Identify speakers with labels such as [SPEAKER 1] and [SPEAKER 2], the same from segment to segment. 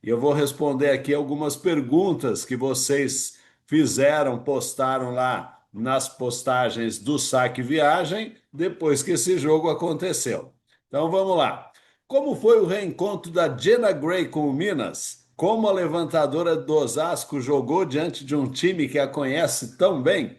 [SPEAKER 1] e eu vou responder aqui algumas perguntas que vocês fizeram, postaram lá nas postagens do Saque Viagem, depois que esse jogo aconteceu. Então vamos lá. Como foi o reencontro da Jenna Gray com o Minas? Como a levantadora do Osasco jogou diante de um time que a conhece tão bem?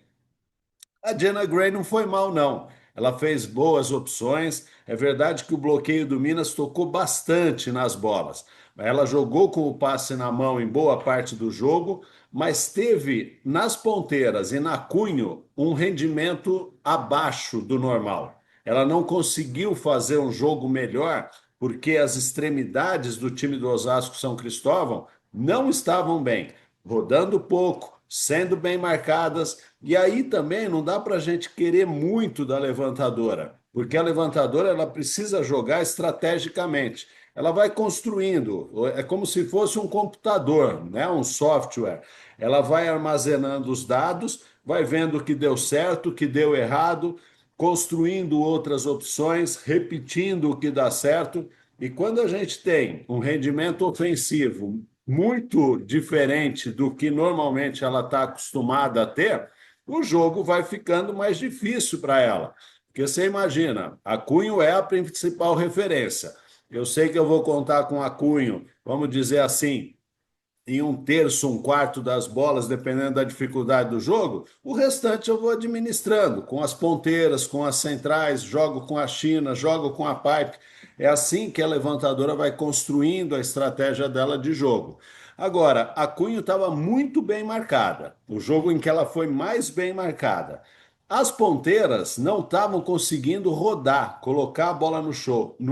[SPEAKER 1] A Jenna Gray não foi mal, não. Ela fez boas opções. É verdade que o bloqueio do Minas tocou bastante nas bolas. Ela jogou com o passe na mão em boa parte do jogo, mas teve nas ponteiras e na Cunho um rendimento abaixo do normal. Ela não conseguiu fazer um jogo melhor porque as extremidades do time do Osasco São Cristóvão não estavam bem, rodando pouco, sendo bem marcadas. E aí também não dá para a gente querer muito da levantadora, porque a levantadora ela precisa jogar estrategicamente. Ela vai construindo, é como se fosse um computador, né? Um software. Ela vai armazenando os dados, vai vendo o que deu certo, o que deu errado, construindo outras opções, repetindo o que dá certo. E quando a gente tem um rendimento ofensivo muito diferente do que normalmente ela está acostumada a ter, o jogo vai ficando mais difícil para ela. Porque você imagina, a Cunho é a principal referência. Eu sei que eu vou contar com a Cunho, vamos dizer assim, em um terço, um quarto das bolas, dependendo da dificuldade do jogo, o restante eu vou administrando, com as ponteiras, com as centrais, jogo com a China, jogo com a pipe. É assim que a levantadora vai construindo a estratégia dela de jogo. Agora, a Cunha estava muito bem marcada, o jogo em que ela foi mais bem marcada. As ponteiras não estavam conseguindo rodar, colocar a bola no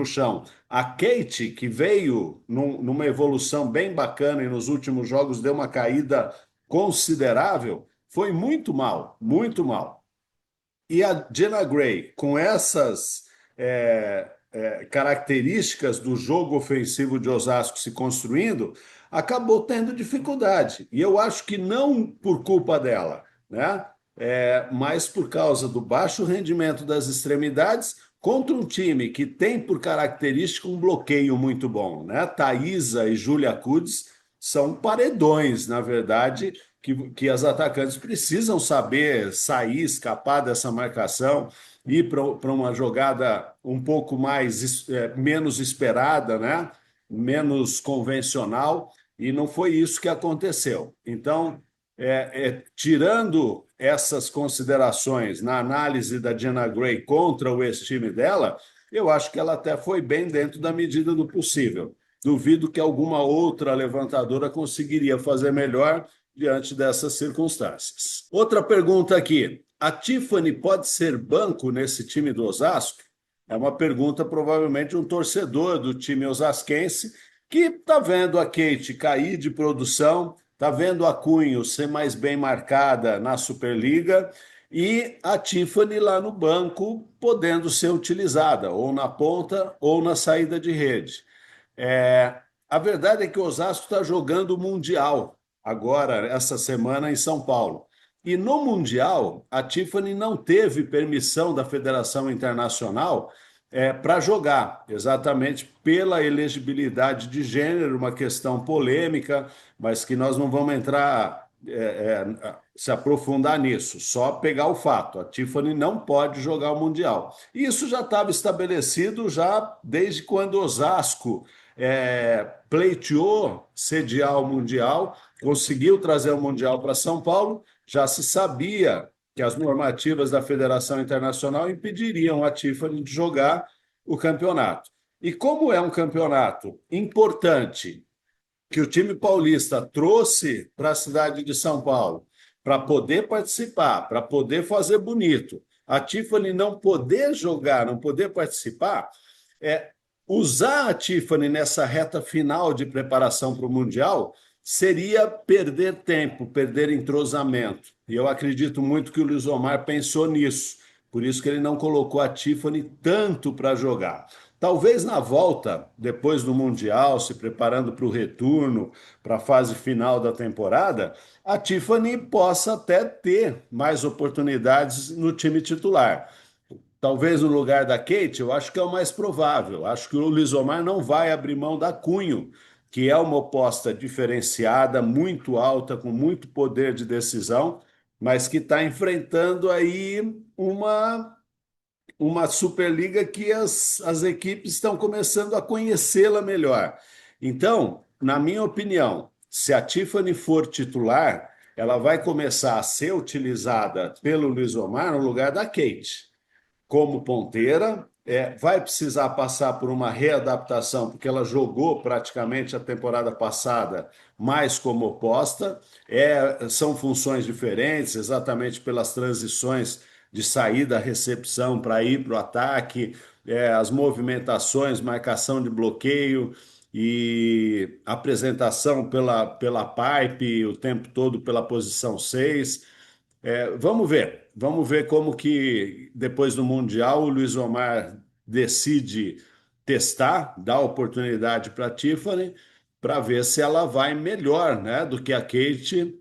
[SPEAKER 1] chão. A Kate, que veio numa evolução bem bacana e nos últimos jogos deu uma caída considerável, foi muito mal, muito mal. E a Jenna Gray, com essas características do jogo ofensivo de Osasco se construindo, acabou tendo dificuldade. E eu acho que não por culpa dela, né? Mas por causa do baixo rendimento das extremidades contra um time que tem por característica um bloqueio muito bom, né? Thaisa e Júlia Kudes são paredões, na verdade, que as atacantes precisam saber sair, escapar dessa marcação, ir para uma jogada um pouco mais menos esperada, né? Menos convencional, e não foi isso que aconteceu. Então, tirando essas considerações na análise da Jenna Gray contra o ex-time dela, eu acho que ela até foi bem dentro da medida do possível. Duvido que alguma outra levantadora conseguiria fazer melhor diante dessas circunstâncias. Outra pergunta aqui: a Tiffany pode ser banco nesse time do Osasco? É uma pergunta provavelmente de um torcedor do time osasquense que está vendo a Kate cair de produção, está vendo a Cunho ser mais bem marcada na Superliga e a Tiffany lá no banco podendo ser utilizada, ou na ponta ou na saída de rede. A verdade é que o Osasco está jogando o Mundial agora, essa semana, em São Paulo. E no Mundial, a Tiffany não teve permissão da Federação Internacional para jogar, exatamente pela elegibilidade de gênero, uma questão polêmica, mas que nós não vamos entrar, se aprofundar nisso, só pegar o fato. A Tiffany não pode jogar o Mundial. E isso já estava estabelecido já desde quando Osasco pleiteou sediar o Mundial, conseguiu trazer o Mundial para São Paulo, já se sabia que as normativas da Federação Internacional impediriam a Tiffany de jogar o campeonato. E como é um campeonato importante que o time paulista trouxe para a cidade de São Paulo para poder participar, para poder fazer bonito, a Tiffany não poder jogar, não poder participar, usar a Tiffany nessa reta final de preparação para o Mundial seria perder tempo, perder entrosamento. E eu acredito muito que o Luiz Omar pensou nisso. Por isso que ele não colocou a Tiffany tanto para jogar. Talvez na volta, depois do Mundial, se preparando para o retorno, para a fase final da temporada, a Tiffany possa até ter mais oportunidades no time titular. Talvez no lugar da Kate, eu acho que é o mais provável. Acho que o Luiz Omar não vai abrir mão da Cunho que é uma oposta diferenciada, muito alta, com muito poder de decisão, mas que está enfrentando aí uma Superliga que as equipes estão começando a conhecê-la melhor. Então, na minha opinião, se a Tiffany for titular, ela vai começar a ser utilizada pelo Luiz Omar no lugar da Kate como ponteira. Vai precisar passar por uma readaptação, porque ela jogou praticamente a temporada passada mais como oposta. São funções diferentes, exatamente pelas transições de saída, recepção para ir para o ataque, as movimentações, marcação de bloqueio e apresentação pela pipe o tempo todo pela posição 6. Vamos ver como que depois do Mundial o Luiz Omar decide testar, dar oportunidade para a Tiffany, para ver se ela vai melhor, né, do que a Kate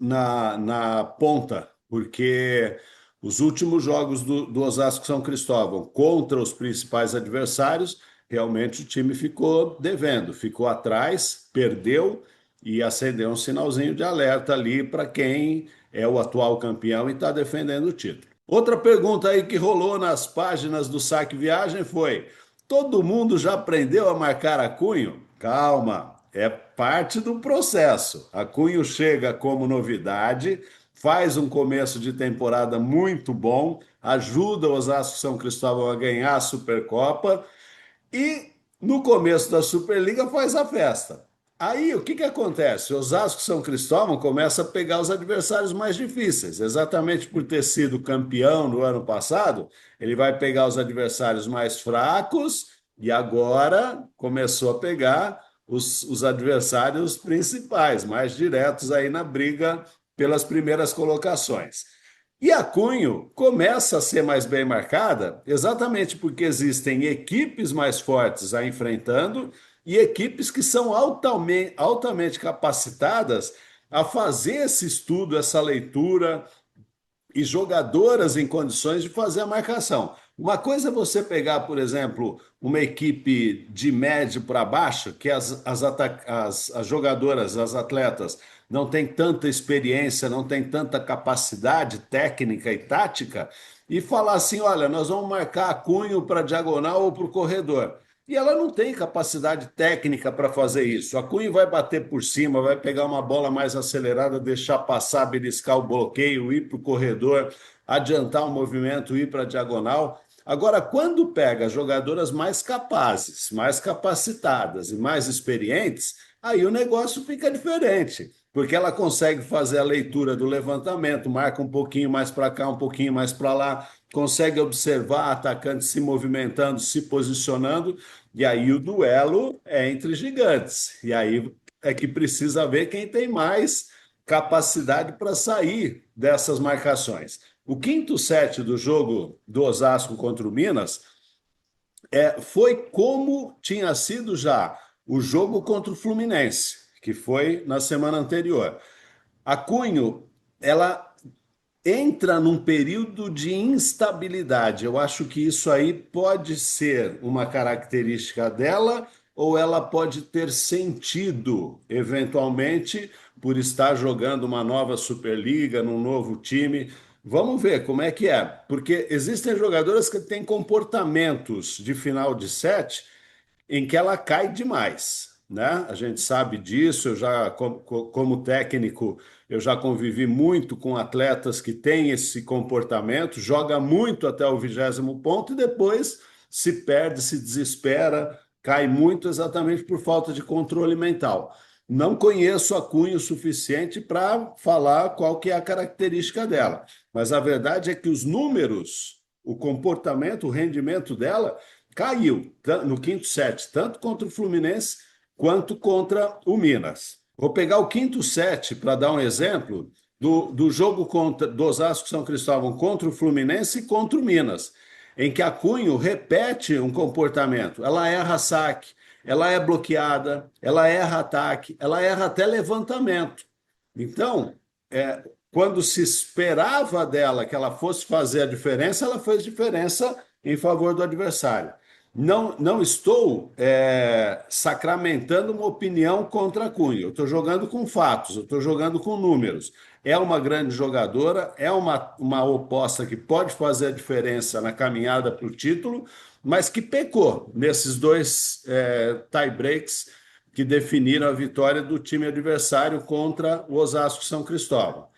[SPEAKER 1] na ponta, porque os últimos jogos do Osasco São Cristóvão contra os principais adversários, realmente o time ficou devendo, ficou atrás, perdeu e acendeu um sinalzinho de alerta ali para quem é o atual campeão e está defendendo o título. Outra pergunta aí que rolou nas páginas do Saque Viagem foi: todo mundo já aprendeu a marcar a Cunho? Calma, é parte do processo. A Cunho chega como novidade, faz um começo de temporada muito bom, ajuda o Osasco São Cristóvão a ganhar a Supercopa e no começo da Superliga faz a festa. Aí o que acontece? O Osasco São Cristóvão começa a pegar os adversários mais difíceis. Exatamente por ter sido campeão no ano passado, ele vai pegar os adversários mais fracos e agora começou a pegar os adversários principais, mais diretos aí na briga pelas primeiras colocações. E a Cunho começa a ser mais bem marcada exatamente porque existem equipes mais fortes a enfrentando e equipes que são altamente capacitadas a fazer esse estudo, essa leitura, e jogadoras em condições de fazer a marcação. Uma coisa é você pegar, por exemplo, uma equipe de médio para baixo, que as jogadoras, as atletas, não têm tanta experiência, não têm tanta capacidade técnica e tática, e falar assim: olha, nós vamos marcar a Cunho para a diagonal ou para o corredor. E ela não tem capacidade técnica para fazer isso. A Cunha vai bater por cima, vai pegar uma bola mais acelerada, deixar passar, beliscar o bloqueio, ir para o corredor, adiantar o movimento, ir para a diagonal. Agora, quando pega jogadoras mais capazes, mais capacitadas e mais experientes, aí o negócio fica diferente, porque ela consegue fazer a leitura do levantamento, marca um pouquinho mais para cá, um pouquinho mais para lá, consegue observar atacantes se movimentando, se posicionando, e aí o duelo é entre gigantes. E aí é que precisa ver quem tem mais capacidade para sair dessas marcações. O quinto set do jogo do Osasco contra o Minas foi como tinha sido já o jogo contra o Fluminense, que foi na semana anterior. A Cunho, ela entra num período de instabilidade. Eu acho que isso aí pode ser uma característica dela, ou ela pode ter sentido, eventualmente, por estar jogando uma nova Superliga, num novo time. Vamos ver como é que é, porque existem jogadoras que têm comportamentos de final de set em que ela cai demais, né? A gente sabe disso. Eu já, como técnico, eu já convivi muito com atletas que têm esse comportamento, joga muito até o 20º ponto e depois se perde, se desespera, cai muito exatamente por falta de controle mental. Não conheço a Cunha o suficiente para falar qual que é a característica dela, mas a verdade é que os números, o comportamento, o rendimento dela caiu no quinto set, tanto contra o Fluminense quanto contra o Minas. Vou pegar o quinto set para dar um exemplo do jogo do Osasco São Cristóvão contra o Fluminense e contra o Minas, em que a Cunho repete um comportamento. Ela erra saque, ela é bloqueada, ela erra ataque, ela erra até levantamento. Então, quando se esperava dela que ela fosse fazer a diferença, ela fez diferença em favor do adversário. Não estou sacramentando uma opinião contra a Cunha. Eu estou jogando com fatos, eu estou jogando com números. É uma grande jogadora, é uma oposta que pode fazer a diferença na caminhada para o título, mas que pecou nesses dois tie-breaks que definiram a vitória do time adversário contra o Osasco São Cristóvão.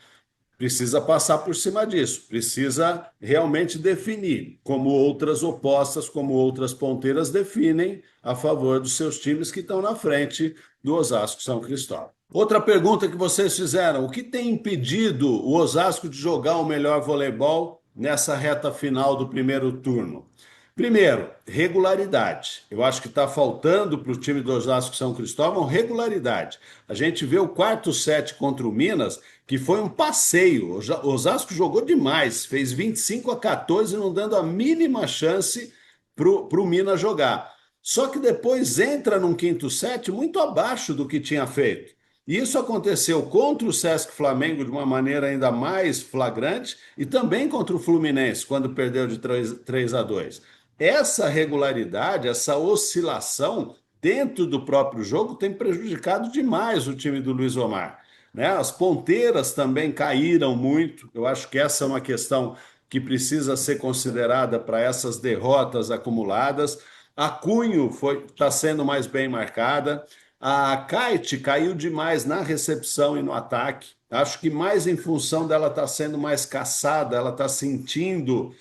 [SPEAKER 1] Precisa passar por cima disso, precisa realmente definir, como outras opostas, como outras ponteiras definem a favor dos seus times que estão na frente do Osasco São Cristóvão. Outra pergunta que vocês fizeram: o que tem impedido o Osasco de jogar o melhor voleibol nessa reta final do primeiro turno? Primeiro, regularidade. Eu acho que está faltando para o time do Osasco São Cristóvão regularidade. A gente vê o quarto set contra o Minas, que foi um passeio. O Osasco jogou demais, fez 25-14, não dando a mínima chance para o Minas jogar. Só que depois entra num quinto set muito abaixo do que tinha feito. E isso aconteceu contra o Sesc Flamengo de uma maneira ainda mais flagrante e também contra o Fluminense, quando perdeu de 3-2. Essa regularidade, essa oscilação dentro do próprio jogo tem prejudicado demais o time do Luiz Omar, né? As ponteiras também caíram muito. Eu acho que essa é uma questão que precisa ser considerada para essas derrotas acumuladas. A Cunho está sendo mais bem marcada. A Kite caiu demais na recepção e no ataque. Acho que mais em função dela estar sendo mais caçada, ela está sentindo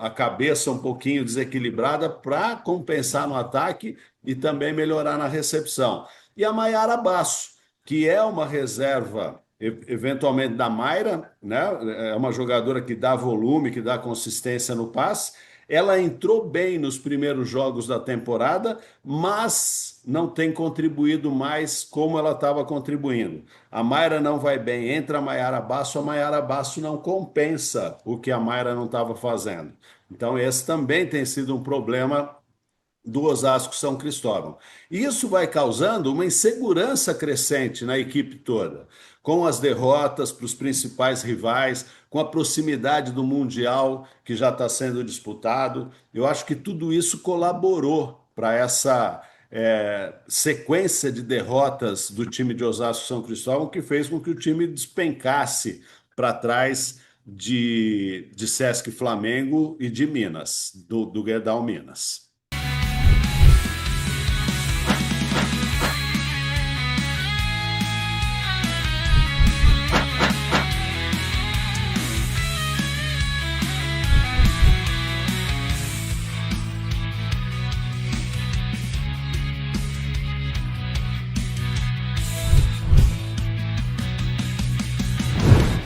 [SPEAKER 1] a cabeça um pouquinho desequilibrada para compensar no ataque e também melhorar na recepção. E a Maiara Basso, que é uma reserva, eventualmente da Mayra, né? É uma jogadora que dá volume, que dá consistência no passe. Ela entrou bem nos primeiros jogos da temporada, mas não tem contribuído mais como ela estava contribuindo. A Mayra não vai bem, entra a Maiara Basso não compensa o que a Mayra não estava fazendo. Então, esse também tem sido um problema do Osasco São Cristóvão. Isso vai causando uma insegurança crescente na equipe toda, com as derrotas para os principais rivais, com a proximidade do Mundial que já está sendo disputado. Eu acho que tudo isso colaborou para essa sequência de derrotas do time de Osasco São Cristóvão, que fez com que o time despencasse para trás de Sesc Flamengo e de Minas, do Gerdau Minas.